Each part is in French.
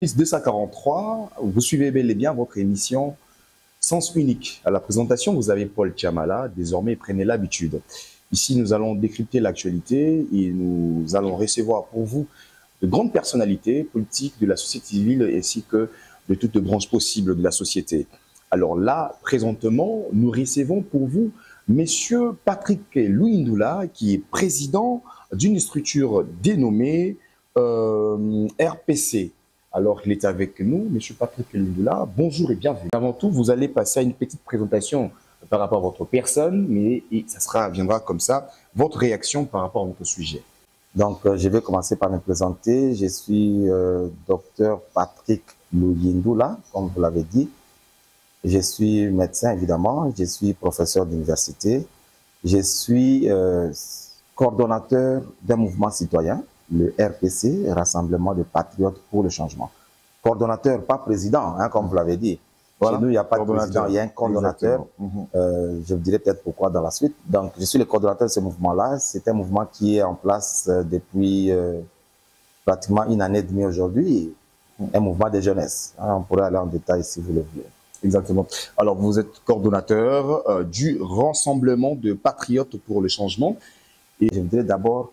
243, vous suivez bel et bien votre émission Sens unique. À la présentation, vous avez Paul Chamala. Désormais, prenez l'habitude. Ici, nous allons décrypter l'actualité et nous allons recevoir pour vous de grandes personnalités politiques de la société civile ainsi que de toutes les branches possibles de la société. Alors là, présentement, nous recevons pour vous Monsieur Patrick Louindoula, qui est président d'une structure dénommée RPC. Alors, il est avec nous, Monsieur Patrick Louindoula. Bonjour et bienvenue. Avant tout, vous allez passer à une petite présentation par rapport à votre personne, mais ça viendra comme ça, votre réaction par rapport à votre sujet. Donc, je vais commencer par me présenter. Je suis docteur Patrick Louindoula, comme vous l'avez dit. Je suis médecin, évidemment. Je suis professeur d'université. Je suis coordonnateur d'un mouvement citoyen, le RPC, Rassemblement de Patriotes pour le Changement. Coordonnateur, pas président, hein, comme vous l'avez dit. Voilà. Chez nous, il n'y a pas de président, il y a un coordonnateur. Je vous dirai peut-être pourquoi dans la suite. Donc, je suis le coordonnateur de ce mouvement-là. C'est un mouvement qui est en place depuis pratiquement une année et demie aujourd'hui. Un mouvement de jeunesse. Hein, on pourrait aller en détail si vous le voulez. Exactement. Alors, vous êtes coordonnateur du Rassemblement de Patriotes pour le Changement. Et je voudrais d'abord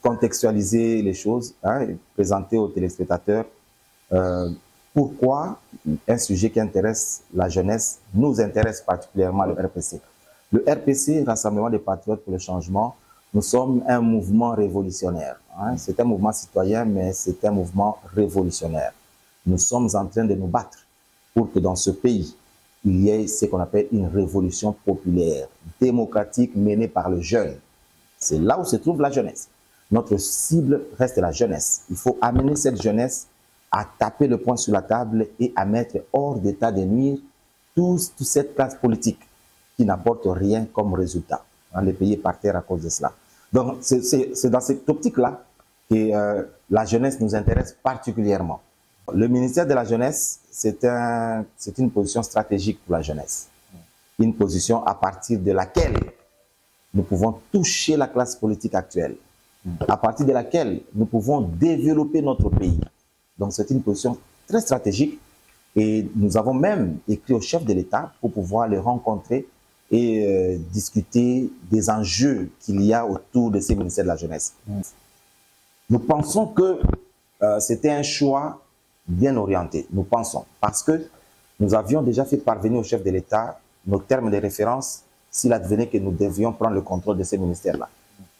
contextualiser les choses, hein, et présenter aux téléspectateurs pourquoi un sujet qui intéresse la jeunesse nous intéresse particulièrement le RPC. Le RPC, Rassemblement des Patriotes pour le Changement, nous sommes un mouvement révolutionnaire. Hein. C'est un mouvement citoyen, mais c'est un mouvement révolutionnaire. Nous sommes en train de nous battre pour que dans ce pays, il y ait ce qu'on appelle une révolution populaire, démocratique, menée par le jeune. C'est là où se trouve la jeunesse. Notre cible reste la jeunesse. Il faut amener cette jeunesse à taper le poing sur la table et à mettre hors d'état de nuire toute cette classe politique qui n'apporte rien comme résultat. Le pays est par terre à cause de cela. Donc, c'est dans cette optique-là que la jeunesse nous intéresse particulièrement. Le ministère de la Jeunesse, c'est une position stratégique pour la jeunesse. Une position à partir de laquelle nous pouvons toucher la classe politique actuelle, à partir de laquelle nous pouvons développer notre pays. Donc c'est une position très stratégique et nous avons même écrit au chef de l'État pour pouvoir le rencontrer et discuter des enjeux qu'il y a autour de ces ministères de la jeunesse. Nous pensons que c'était un choix bien orienté, nous pensons, parce que nous avions déjà fait parvenir au chef de l'État nos termes de référence s'il advenait que nous devions prendre le contrôle de ces ministères-là.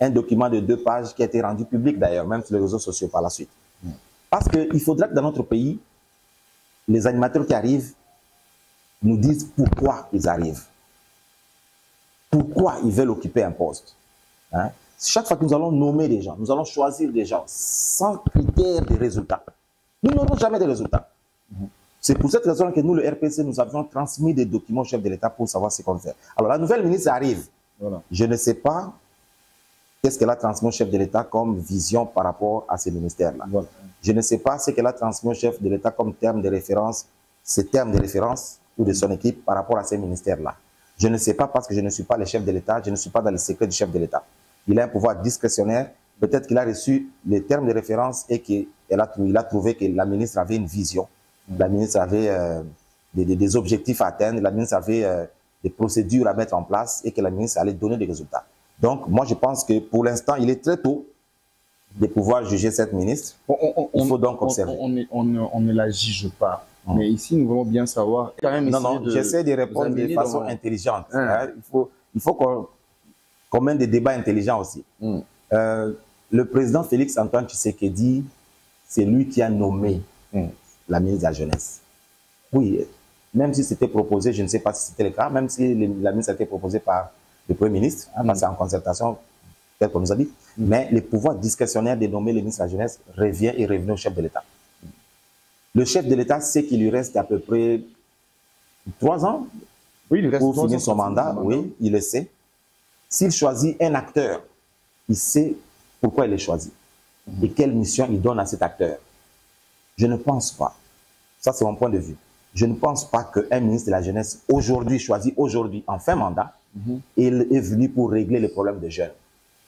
Un document de 2 pages qui a été rendu public d'ailleurs, même sur les réseaux sociaux par la suite. Parce qu'il faudra que dans notre pays, les animateurs qui arrivent nous disent pourquoi ils arrivent. Pourquoi ils veulent occuper un poste. Hein? Chaque fois que nous allons nommer des gens, nous allons choisir des gens sans critère de résultats. Nous n'aurons jamais de résultats. C'est pour cette raison que nous, le RPC, nous avions transmis des documents au chef de l'État pour savoir ce qu'on fait. Alors, la nouvelle ministre arrive. Voilà. Je ne sais pas qu'est-ce qu'elle a transmis au chef de l'État comme vision par rapport à ces ministères-là. Voilà. Je ne sais pas ce qu'elle a transmis au chef de l'État comme terme de référence, ces termes de référence ou de son équipe par rapport à ces ministères-là. Je ne sais pas parce que je ne suis pas le chef de l'État, je ne suis pas dans le secret du chef de l'État. Il a un pouvoir discrétionnaire. Peut-être qu'il a reçu les termes de référence et qu'il a trouvé que la ministre avait une vision. La ministre avait des objectifs à atteindre, la ministre avait des procédures à mettre en place et que la ministre allait donner des résultats. Donc, moi, je pense que pour l'instant, il est très tôt de pouvoir juger cette ministre. Il faut donc observer. On ne la juge pas. Mais ici, nous voulons bien savoir. Non, j'essaie de répondre de façon intelligente. Hein. Il faut qu'on mène des débats intelligents aussi. Le président Félix Antoine Tshisekedi, c'est lui qui a nommé la ministre de la Jeunesse. Oui, même si c'était proposé, je ne sais pas si c'était le cas, même si la ministre a été proposée par le Premier ministre, hein, parce que c'est en concertation, tel qu'on nous a dit, mais le pouvoir discrétionnaire de nommer le ministre de la Jeunesse revient et revient au chef de l'État. Le chef de l'État sait qu'il lui reste à peu près 3 ans pour finir son mandat, oui, il le sait. S'il choisit un acteur, il sait pourquoi il est choisi et quelle mission il donne à cet acteur. Je ne pense pas, ça c'est mon point de vue, je ne pense pas qu'un ministre de la Jeunesse aujourd'hui, choisi aujourd'hui en fin mandat, il est venu pour régler les problèmes des jeunes.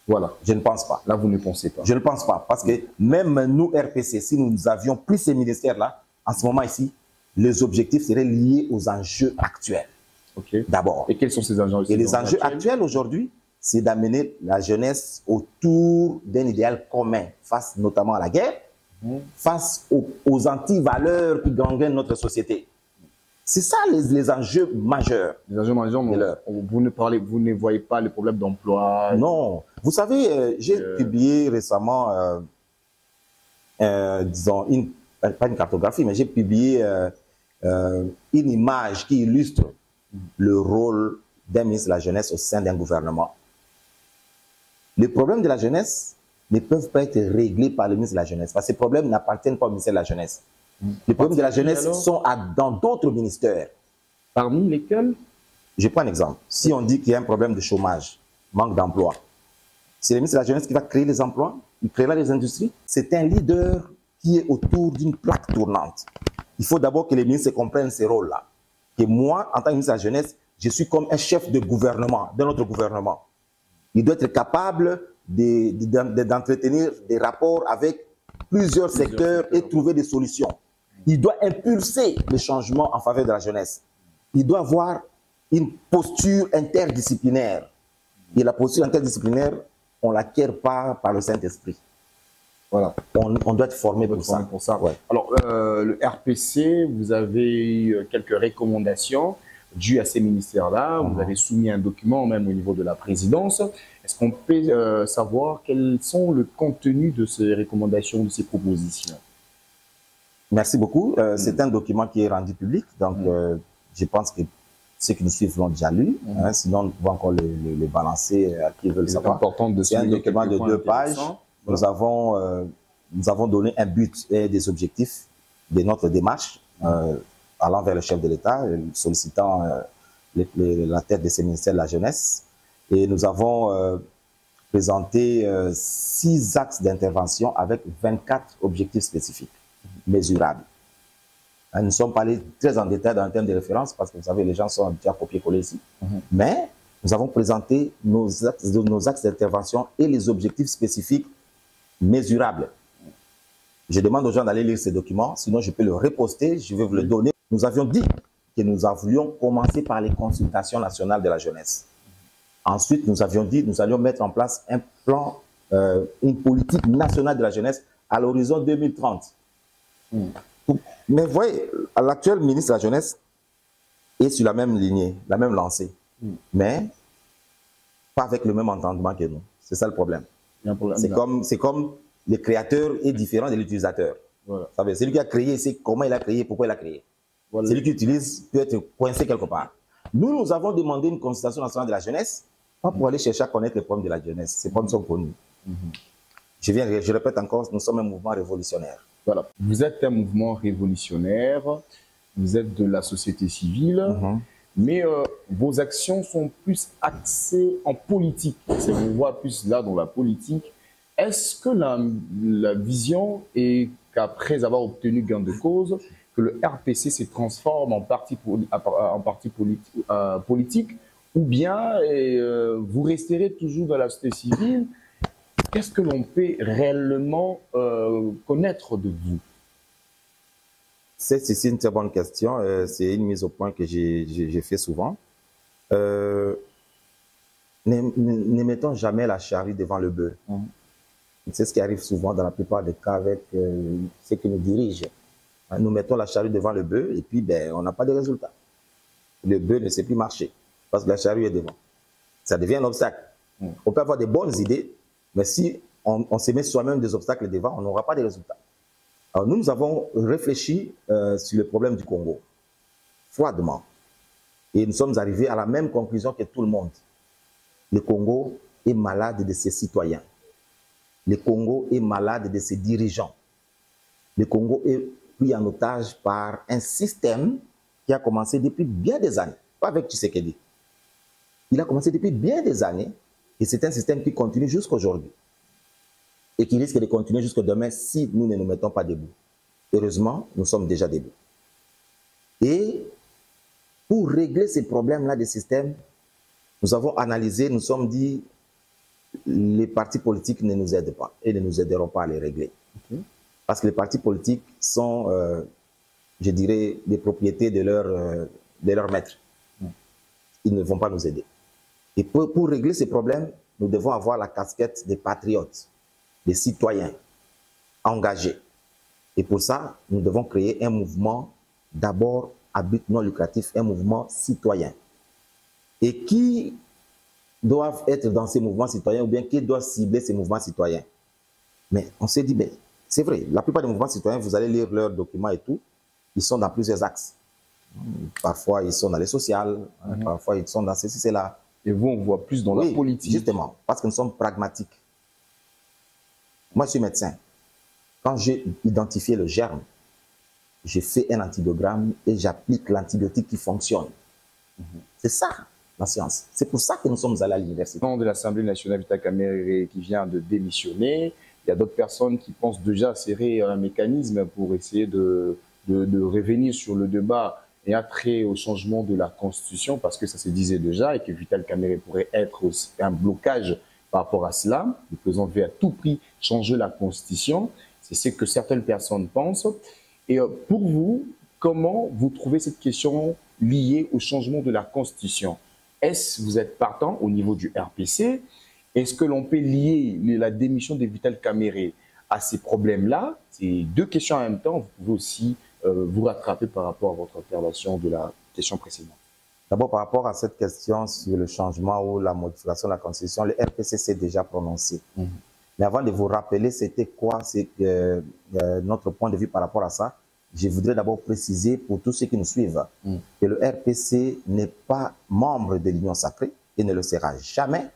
Voilà. Je ne pense pas. Là, vous ne pensez pas. Je ne pense pas. Parce que même nous, RPC, si nous avions pris ces ministères-là, en ce moment ici, les objectifs seraient liés aux enjeux actuels. Ok. D'abord. Et quels sont ces enjeux? Et les enjeux actuels aujourd'hui, c'est d'amener la jeunesse autour d'un idéal commun, face notamment à la guerre, face aux antivaleurs qui gangrènent notre société. C'est ça les enjeux majeurs. Les enjeux majeurs, vous ne voyez pas les problèmes d'emploi? Non. Vous savez, j'ai publié récemment, disons, pas une cartographie, mais j'ai publié une image qui illustre le rôle d'un ministre de la Jeunesse au sein d'un gouvernement. Les problèmes de la jeunesse ne peuvent pas être réglés par le ministre de la Jeunesse, parce que ces problèmes n'appartiennent pas au ministère de la Jeunesse. Les problèmes de la jeunesse sont dans d'autres ministères. Parmi lesquels? Je prends un exemple. Si on dit qu'il y a un problème de chômage, manque d'emploi, c'est le ministre de la Jeunesse qui va créer les emplois, il créera les industries. C'est un leader qui est autour d'une plaque tournante. Il faut d'abord que les ministres comprennent ces rôles-là. Et moi, en tant que ministre de la Jeunesse, je suis comme un chef de gouvernement, de notre gouvernement. Il doit être capable d'entretenir des rapports avec plusieurs secteurs et trouver des solutions. Il doit impulser les changements en faveur de la jeunesse. Il doit avoir une posture interdisciplinaire. Et la posture interdisciplinaire, on ne l'acquiert pas par le Saint-Esprit. Voilà. On doit être formé pour ça. Ouais. Alors, le RPC, vous avez eu quelques recommandations dues à ces ministères-là. Vous avez soumis un document même au niveau de la présidence. Est-ce qu'on peut savoir quels sont le contenu de ces recommandations, de ces propositions? Merci beaucoup. C'est un document qui est rendu public. Donc, je pense que ceux qui nous suivent l'ont déjà lu. Sinon, on peut encore le balancer à qui veulent savoir. C'est un document de 2 pages. Voilà. Nous avons donné un but et des objectifs de notre démarche allant vers le chef de l'État, sollicitant la tête de ces ministères de la jeunesse. Et nous avons présenté 6 axes d'intervention avec 24 objectifs spécifiques, mesurables. Nous sommes allés très en détail dans le terme de référence parce que vous savez, les gens sont déjà copier-coller ici. Mais nous avons présenté nos axes d'intervention et les objectifs spécifiques mesurables. Je demande aux gens d'aller lire ces documents, sinon je peux le reposter, je vais vous le donner. Nous avions dit que nous voulions commencer par les consultations nationales de la jeunesse. Ensuite, nous avions dit que nous allions mettre en place un plan, une politique nationale de la jeunesse à l'horizon 2030. Mais vous voyez, l'actuel ministre de la Jeunesse est sur la même lignée, la même lancée, mais pas avec le même entendement que nous. C'est ça le problème. C'est comme le créateur est différent de l'utilisateur. Voilà. C'est lui qui a créé, c'est comment il a créé, pourquoi il a créé. Voilà. Celui qui utilise peut être coincé quelque part. Nous avons demandé une consultation nationale de la jeunesse, pas pour aller chercher à connaître les problèmes de la jeunesse. Ces problèmes sont connus. Je répète encore, nous sommes un mouvement révolutionnaire. Voilà. Vous êtes un mouvement révolutionnaire, vous êtes de la société civile, mais vos actions sont plus axées en politique. On vous voit plus là dans la politique. Est-ce que la vision est qu'après avoir obtenu gain de cause, que le RPC se transforme en parti politique, ou bien vous resterez toujours dans la société civile? Qu'est-ce que l'on peut réellement connaître de vous? C'est une très bonne question. C'est une mise au point que j'ai fait souvent. Ne mettons jamais la charrue devant le bœuf. C'est ce qui arrive souvent dans la plupart des cas avec ceux qui nous dirigent. Nous mettons la charrue devant le bœuf et puis on n'a pas de résultat. Le bœuf ne sait plus marcher parce que la charrue est devant. Ça devient un obstacle. On peut avoir des bonnes idées, mais si on se met soi-même des obstacles devant, on n'aura pas de résultats. Alors nous avons réfléchi sur le problème du Congo, froidement. Et nous sommes arrivés à la même conclusion que tout le monde. Le Congo est malade de ses citoyens. Le Congo est malade de ses dirigeants. Le Congo est pris en otage par un système qui a commencé depuis bien des années, pas avec Tshisekedi. Il a commencé depuis bien des années et c'est un système qui continue jusqu'à aujourd'hui et qui risque de continuer jusqu'à demain si nous ne nous mettons pas debout. Heureusement, nous sommes déjà debout. Et pour régler ces problèmes-là des systèmes, nous avons analysé, nous sommes dit, les partis politiques ne nous aident pas et ne nous aideront pas à les régler. Parce que les partis politiques sont, je dirais, des propriétés de leur maître. Ils ne vont pas nous aider. Et pour régler ces problèmes, nous devons avoir la casquette des patriotes, des citoyens engagés. Et pour ça, nous devons créer un mouvement d'abord à but non lucratif, un mouvement citoyen. Et qui doivent être dans ces mouvements citoyens ou bien qui doivent cibler ces mouvements citoyens? Mais on s'est dit, mais c'est vrai, la plupart des mouvements citoyens, vous allez lire leurs documents et tout, ils sont dans plusieurs axes. Parfois, ils sont dans les sociales, parfois, ils sont dans ceci, c'est là. Et vous, on voit plus dans la politique. Justement, parce que nous sommes pragmatiques. Moi, je suis médecin. Quand j'ai identifié le germe, j'ai fait un antibiogramme et j'applique l'antibiotique qui fonctionne. C'est ça, la science. C'est pour ça que nous sommes allés à l'université. Le président de l'Assemblée nationale, Vital Kamerhe, qui vient de démissionner, il y a d'autres personnes qui pensent déjà serrer un mécanisme pour essayer de revenir sur le débat et après au changement de la Constitution, parce que ça se disait déjà, et que Vital Kamerhe pourrait être aussi un blocage par rapport à cela. Le président veut à tout prix changer la Constitution. C'est ce que certaines personnes pensent. Et pour vous, comment vous trouvez cette question liée au changement de la Constitution? Est-ce que vous êtes partant au niveau du RPC? Est-ce que l'on peut lier la démission de Vital Kamerhe à ces problèmes-là? C'est deux questions en même temps. Vous pouvez aussi vous rattraper par rapport à votre intervention de la question précédente. D'abord, par rapport à cette question sur le changement ou la modification de la Constitution, le RPC s'est déjà prononcé. Mais avant de vous rappeler c'était quoi notre point de vue par rapport à ça, je voudrais d'abord préciser pour tous ceux qui nous suivent que le RPC n'est pas membre de l'Union sacrée et ne le sera jamais.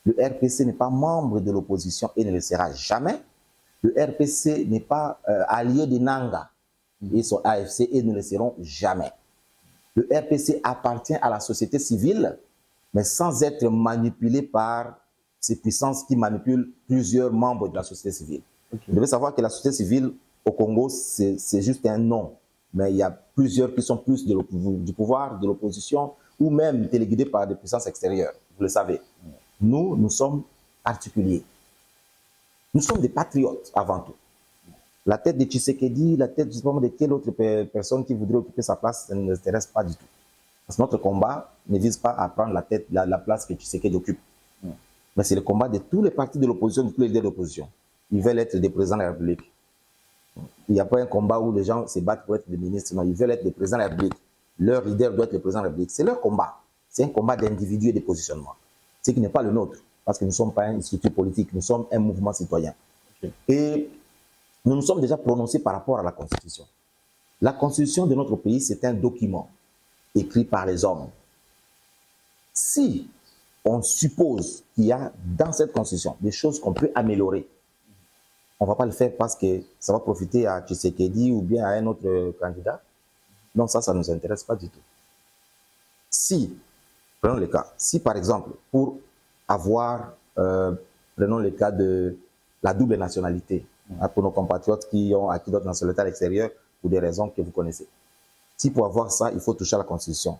Le RPC n'est pas membre de l'opposition et ne le sera jamais. Le RPC n'est pas allié de Nanga et son AFC et ne le seront jamais. Le RPC appartient à la société civile, mais sans être manipulé par ces puissances qui manipulent plusieurs membres de la société civile. Vous devez savoir que la société civile au Congo, c'est juste un nom. Mais il y a plusieurs qui sont plus du pouvoir, de l'opposition, ou même téléguidés par des puissances extérieures. Vous le savez. Nous sommes particuliers. Nous sommes des patriotes avant tout. La tête de Tshisekedi, la tête de quelle autre personne qui voudrait occuper sa place, ça ne nous intéresse pas du tout. Parce que notre combat ne vise pas à prendre la place que Tshisekedi occupe. Mais c'est le combat de tous les partis de l'opposition, de tous les leaders de l'opposition. Ils veulent être des présidents de la République. Il n'y a pas un combat où les gens se battent pour être des ministres. Non, ils veulent être des présidents de la République. Leur leader doit être le président de la République. C'est leur combat. C'est un combat d'individus et de positionnement. Ce qui n'est pas le nôtre. Parce que nous ne sommes pas une structure politique. Nous sommes un mouvement citoyen. Et nous nous sommes déjà prononcés par rapport à la Constitution. La Constitution de notre pays, c'est un document écrit par les hommes. Si on suppose qu'il y a dans cette Constitution des choses qu'on peut améliorer, on ne va pas le faire parce que ça va profiter à Tshisekedi ou bien à un autre candidat. Non, ça ne nous intéresse pas du tout. Si, prenons le cas, si par exemple, pour avoir, prenons le cas de la double nationalité, pour nos compatriotes qui ont acquis d'autres nationalités à l'extérieur pour des raisons que vous connaissez. Si pour avoir ça, il faut toucher à la Constitution,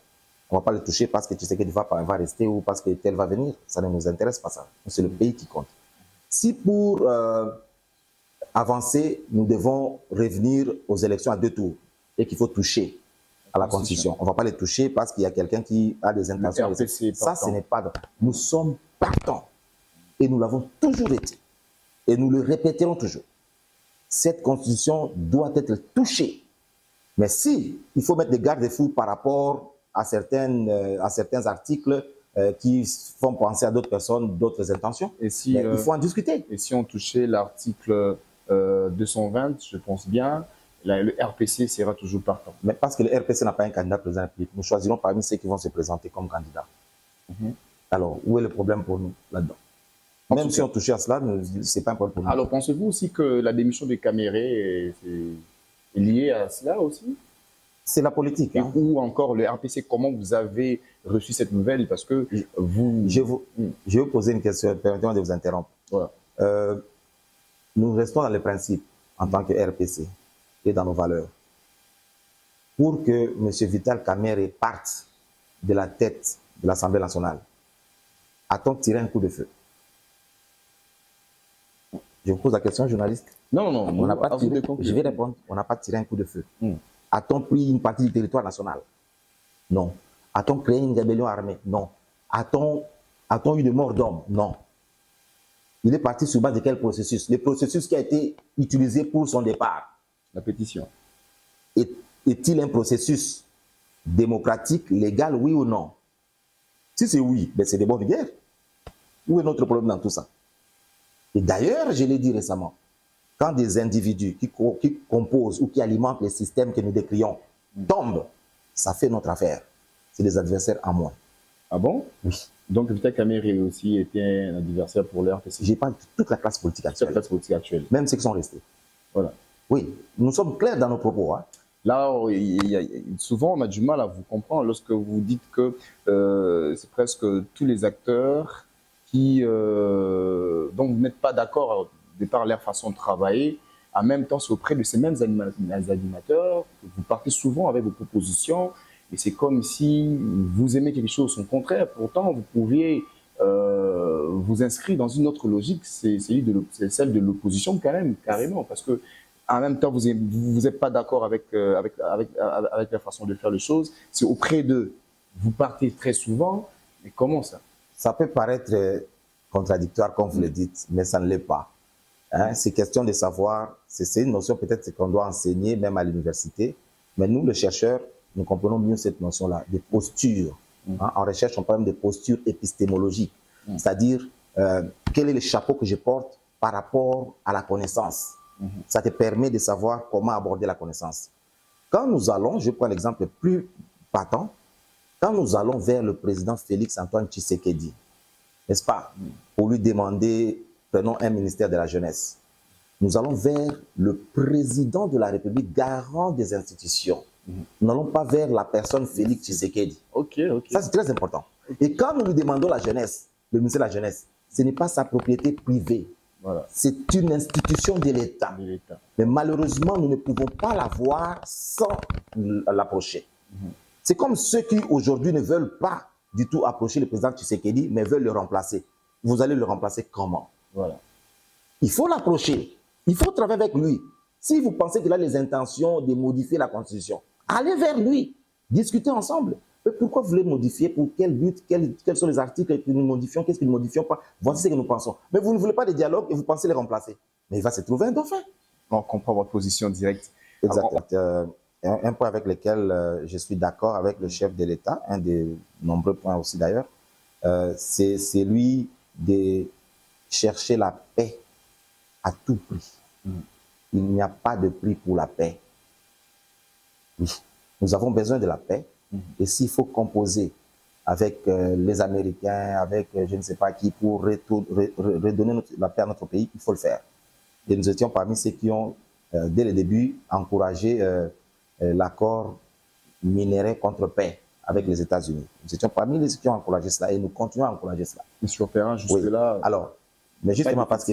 on ne va pas le toucher parce que Tshisekedi va rester ou parce que tel va venir. Ça ne nous intéresse pas ça. C'est le pays qui compte. Si pour avancer, nous devons revenir aux élections à 2 tours et qu'il faut toucher à la Constitution. On ne va pas les toucher parce qu'il y a quelqu'un qui a des intentions. Ça, ce n'est pas... Nous sommes partants et nous l'avons toujours été. Et nous le répéterons toujours. Cette Constitution doit être touchée. Mais si il faut mettre des garde-fous par rapport à certains articles qui font penser à d'autres personnes, d'autres intentions, et si, il faut en discuter. Et si on touchait l'article 220, je pense bien, le RPC sera toujours partant. Mais parce que le RPC n'a pas un candidat président de la République, nous choisirons parmi ceux qui vont se présenter comme candidats. Alors, où est le problème pour nous là-dedans? Même si on touchait à cela, ce n'est pas un problème pour nous. Alors, pensez-vous aussi que la démission de Kamerhe est liée à cela aussi? C'est la politique. Et ou encore le RPC, comment vous avez reçu cette nouvelle? Parce que vous... Je vais vous poser une question, permettez-moi de vous interrompre. Voilà. Nous restons dans les principes en tant que RPC et dans nos valeurs. Pour que M. Vital Kamerhe parte de la tête de l'Assemblée nationale, a-t-on tiré un coup de feu? Je vous pose la question, journaliste. Non, non, non. On n'a pas tiré, je vais répondre. répondre. On n'a pas tiré un coup de feu. A-t-on pris une partie du territoire national? Non. A-t-on créé une rébellion armée? Non. A-t-on eu de morts d'hommes? Non. Il est parti sur base de quel processus? Le processus qui a été utilisé pour son départ. La pétition. Est-il un processus démocratique, légal, oui ou non? Si c'est oui, ben c'est des bonnes guerres. Où est notre problème dans tout ça? Et d'ailleurs, je l'ai dit récemment, quand des individus qui composent ou qui alimentent les systèmes que nous décrions tombent, ça fait notre affaire. C'est des adversaires à moi. Ah bon? Oui. Donc, Vital Kamerhe aussi était un adversaire pour le RPC. J'ai parlé de toute la classe politique actuelle. Toute la classe politique actuelle. Même ceux qui sont restés. Voilà. Oui, nous sommes clairs dans nos propos. Hein. Là, souvent, on a du mal à vous comprendre lorsque vous dites que c'est presque tous les acteurs dont vous n'êtes pas d'accord de par leur façon de travailler. En même temps, c'est auprès de ces mêmes animateurs que vous partez souvent avec vos propositions. Et c'est comme si vous aimez quelque chose, son contraire. Pourtant, vous pouviez vous inscrire dans une autre logique, c'est celle de l'opposition quand même, carrément. Parce que en même temps, vous n'êtes pas d'accord avec la façon de faire les choses. C'est auprès d'eux. Vous partez très souvent. Mais comment ça? Ça peut paraître contradictoire, comme vous le dites, mais ça ne l'est pas. Hein? C'est question de savoir, c'est une notion peut-être qu'on doit enseigner même à l'université. Mais nous, les chercheurs, nous comprenons mieux cette notion-là, des postures. Hein? En recherche, on parle de postures épistémologiques. C'est-à-dire, quel est le chapeau que je porte par rapport à la connaissance? Ça te permet de savoir comment aborder la connaissance. Quand nous allons, je prends l'exemple plus patent, quand nous allons vers le président Félix-Antoine Tshisekedi, n'est-ce pas, pour lui demander, prenons un ministère de la jeunesse, nous allons vers le président de la République, garant des institutions. Nous n'allons pas vers la personne Félix Tshisekedi. Ok. Ça, c'est très important. Et quand nous lui demandons la jeunesse, le ministère de la jeunesse, ce n'est pas sa propriété privée. Voilà. C'est une institution de l'État. Mais malheureusement, nous ne pouvons pas la voir sans l'approcher. C'est comme ceux qui aujourd'hui ne veulent pas du tout approcher le président Tshisekedi, mais veulent le remplacer. Vous allez le remplacer comment? Voilà. Il faut l'approcher. Il faut travailler avec lui. Si vous pensez qu'il a les intentions de modifier la Constitution, allez vers lui. Discutez ensemble. Pourquoi vous voulez modifier? Pour quel but? Quels sont les articles que nous modifions? Qu'est-ce que nous ne modifions pas? Voici ce que nous pensons. Mais vous ne voulez pas de dialogue et vous pensez les remplacer. Mais il va se trouver un dauphin. On comprend votre position directe. Exactement. Un point avec lequel je suis d'accord avec le chef de l'État, un des nombreux points aussi d'ailleurs, c'est celui de chercher la paix à tout prix. Il n'y a pas de prix pour la paix. Oui, nous avons besoin de la paix. Et s'il faut composer avec les Américains, avec je ne sais pas qui, pour redonner la paix à notre pays, il faut le faire. Et nous étions parmi ceux qui ont, dès le début, encouragé l'accord minerai contre paix avec les États-Unis. Nous étions parmi les ceux qui ont encouragé cela et nous continuons à encourager cela. Mais sur le terrain, jusque-là... Oui. Alors, mais justement, parce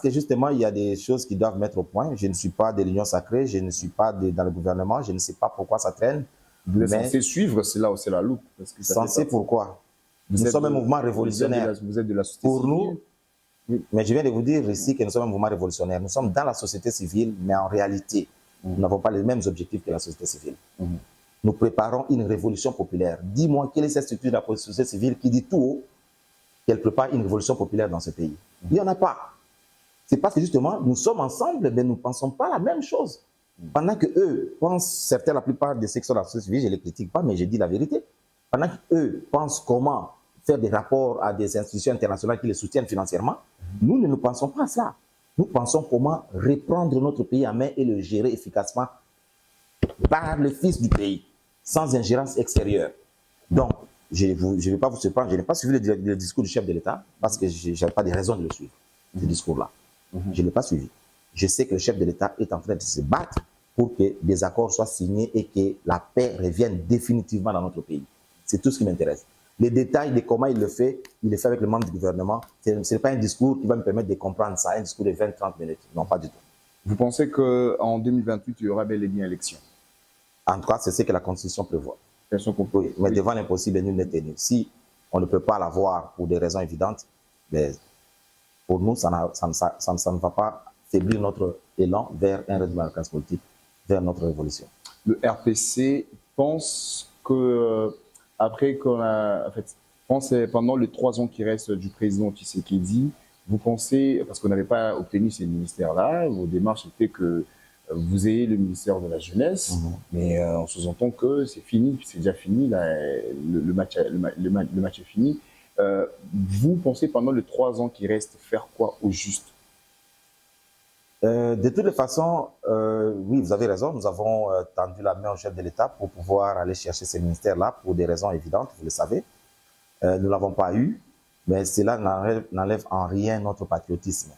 que justement, il y a des choses qui doivent mettre au point. Je ne suis pas de l'Union sacrée, je ne suis pas dans le gouvernement, je ne sais pas pourquoi ça traîne. Vous êtes censé suivre, c'est là où c'est la loupe. Censé pourquoi? Nous sommes un mouvement révolutionnaire. Vous êtes de la société civile. Pour nous, oui. Mais je viens de vous dire ici que nous sommes un mouvement révolutionnaire. Nous sommes dans la société civile, mais en réalité, nous n'avons pas les mêmes objectifs que la société civile. Nous préparons une révolution populaire. Dis-moi, quelle est cette structure de la société civile qui dit tout haut qu'elle prépare une révolution populaire dans ce pays? Il n'y en a pas. C'est parce que justement, nous sommes ensemble, mais nous ne pensons pas la même chose. Pendant que eux pensent, certains, la plupart des sections de la société civile, je ne les critique pas, mais je dis la vérité. Pendant qu'eux pensent comment faire des rapports à des institutions internationales qui les soutiennent financièrement, nous ne pensons pas à ça. Nous pensons comment reprendre notre pays en main et le gérer efficacement par le fils du pays, sans ingérence extérieure. Donc, je ne vais pas vous surprendre, je n'ai pas suivi le discours du chef de l'État parce que je n'avais pas de raison de le suivre, ce discours-là. Je ne l'ai pas suivi. Je sais que le chef de l'État est en train de se battre pour que des accords soient signés et que la paix revienne définitivement dans notre pays. C'est tout ce qui m'intéresse. Les détails de comment il le fait avec le membre du gouvernement. Ce n'est pas un discours qui va me permettre de comprendre ça, un discours de 20-30 minutes. Non, pas du tout. Vous pensez qu'en 2028, il y aura bel et bien élection? En tout cas, c'est ce que la Constitution prévoit. Oui, mais devant l'impossible, nul n'est tenu. Si on ne peut pas l'avoir pour des raisons évidentes, mais pour nous, ça ne va pas faiblir notre élan vers un règlement de la classe politique, vers notre révolution. Le RPC pense que, après qu'on a, en fait, pendant les 3 ans qui restent du président Tshisekedi, vous pensez, parce qu'on n'avait pas obtenu ces ministères-là, vos démarches étaient que vous ayez le ministère de la jeunesse, mais on sous-entend que c'est fini, c'est déjà fini, là, le match est fini. Vous pensez pendant les 3 ans qui restent faire quoi au juste? De toutes les façons, oui, vous avez raison, nous avons tendu la main au chef de l'État pour pouvoir aller chercher ces ministères-là pour des raisons évidentes, vous le savez. Nous ne l'avons pas eu, mais cela n'enlève en rien notre patriotisme.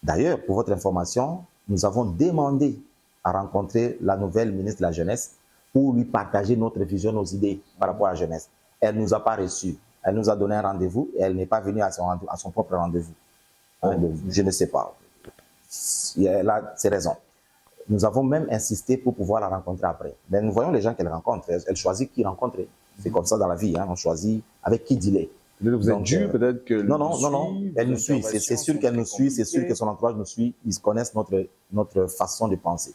D'ailleurs, pour votre information, nous avons demandé à rencontrer la nouvelle ministre de la Jeunesse pour lui partager notre vision, nos idées par rapport à la jeunesse. Elle ne nous a pas reçus. Elle nous a donné un rendez-vous et elle n'est pas venue à son propre rendez-vous. Je ne sais pas. Elle a ses raisons. Nous avons même insisté pour pouvoir la rencontrer après. Mais nous voyons les gens qu'elle rencontre. Elle choisit qui rencontrer. C'est comme ça dans la vie. Hein. On choisit avec qui dealer. Peut-être vous êtes dû, peut-être que... Non. Elle nous suit. C'est sûr qu'elle nous suit. C'est sûr que son entourage nous suit. Ils connaissent notre façon de penser.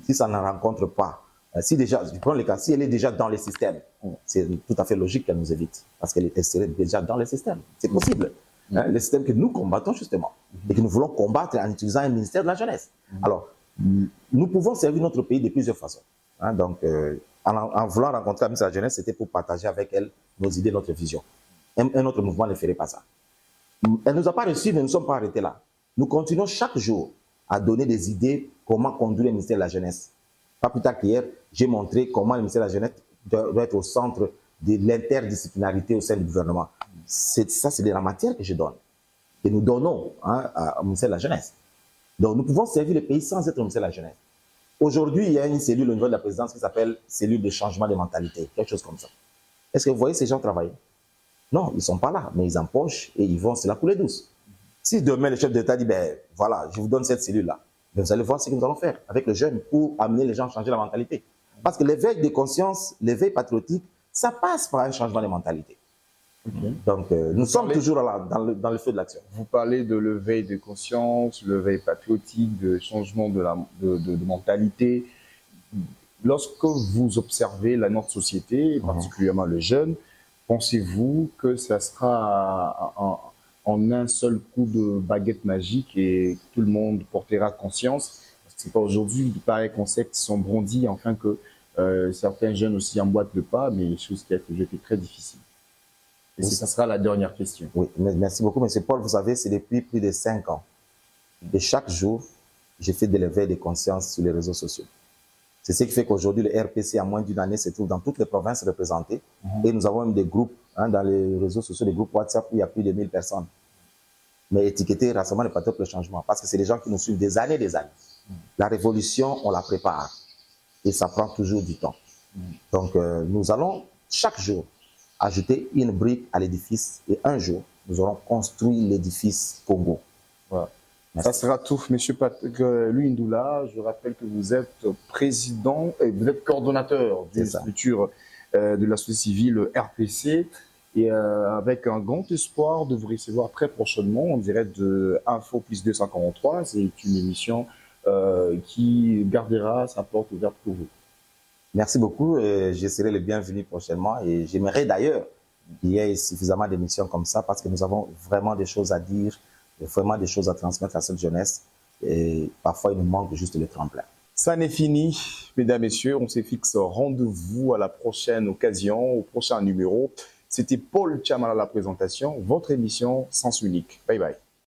Si ça ne rencontre pas, si déjà, je prends le cas, si elle est déjà dans les systèmes, c'est tout à fait logique qu'elle nous évite. Parce qu'elle est déjà dans les systèmes. C'est possible. Les systèmes que nous combattons justement. Et que nous voulons combattre en utilisant un ministère de la jeunesse. Alors, nous pouvons servir notre pays de plusieurs façons. Hein, donc, en voulant rencontrer la ministre de la Jeunesse, c'était pour partager avec elle nos idées, notre vision. Un autre mouvement ne ferait pas ça. Elle ne nous a pas reçus, mais nous ne sommes pas arrêtés là. Nous continuons chaque jour à donner des idées comment conduire le ministère de la Jeunesse. Pas plus tard qu'hier, j'ai montré comment le ministère de la Jeunesse doit être au centre de l'interdisciplinarité au sein du gouvernement. Ça, c'est de la matière que je donne, que nous donnons au ministère de la Jeunesse. Donc, nous pouvons servir le pays sans être au ministère de la Jeunesse. Aujourd'hui, il y a une cellule au niveau de la présidence qui s'appelle cellule de changement de mentalité, quelque chose comme ça. Est-ce que vous voyez ces gens travailler? Non, ils ne sont pas là, mais ils empochent et ils vont se la couler douce. Si demain le chef d'État dit, ben voilà, je vous donne cette cellule-là, ben, vous allez voir ce que nous allons faire avec le jeune pour amener les gens à changer la mentalité. Parce que l'éveil de conscience, l'éveil patriotique, ça passe par un changement de mentalité. Donc, nous sommes toujours dans le feu de l'action. Vous parlez de l'éveil de conscience, l'éveil patriotique, de changement de mentalité. Lorsque vous observez notre société, particulièrement le jeune, pensez-vous que ça sera en un seul coup de baguette magique et tout le monde portera conscience? C'est pas aujourd'hui, pareil concepts sont brandis, enfin que certains jeunes aussi emboîtent le pas, mais chose qui a toujours été très difficile. Et ça sera la dernière question. Oui, merci beaucoup, M. Paul. Vous savez, c'est depuis plus de 5 ans. Et chaque jour, j'ai fait de l'éveil de conscience sur les réseaux sociaux. C'est ce qui fait qu'aujourd'hui, le RPC, en moins d'une année, se trouve dans toutes les provinces représentées. Et nous avons même des groupes dans les réseaux sociaux, des groupes WhatsApp où il y a plus de 1000 personnes. Mais étiquetés Rassemblement des patriotes pour le changement, parce que c'est des gens qui nous suivent des années et des années. La révolution, on la prépare. Et ça prend toujours du temps. Donc, nous allons chaque jour ajouter une brique à l'édifice et un jour, nous aurons construit l'édifice Congo. Voilà. Ça sera tout, M. Louis Ndoula. Je rappelle que vous êtes président et vous êtes coordonnateur d'une structure de la société civile RPC et avec un grand espoir de vous recevoir très prochainement en direct de Info Plus 243. C'est une émission qui gardera sa porte ouverte pour vous. Merci beaucoup. Je serai le bienvenu prochainement et j'aimerais d'ailleurs qu'il y ait suffisamment d'émissions comme ça parce que nous avons vraiment des choses à dire, vraiment des choses à transmettre à cette jeunesse et parfois il nous manque juste le tremplin. Ça n'est fini, mesdames, messieurs. On se fixe rendez-vous à la prochaine occasion, au prochain numéro. C'était Paul Tchamala à la présentation, votre émission Sens Unique. Bye bye.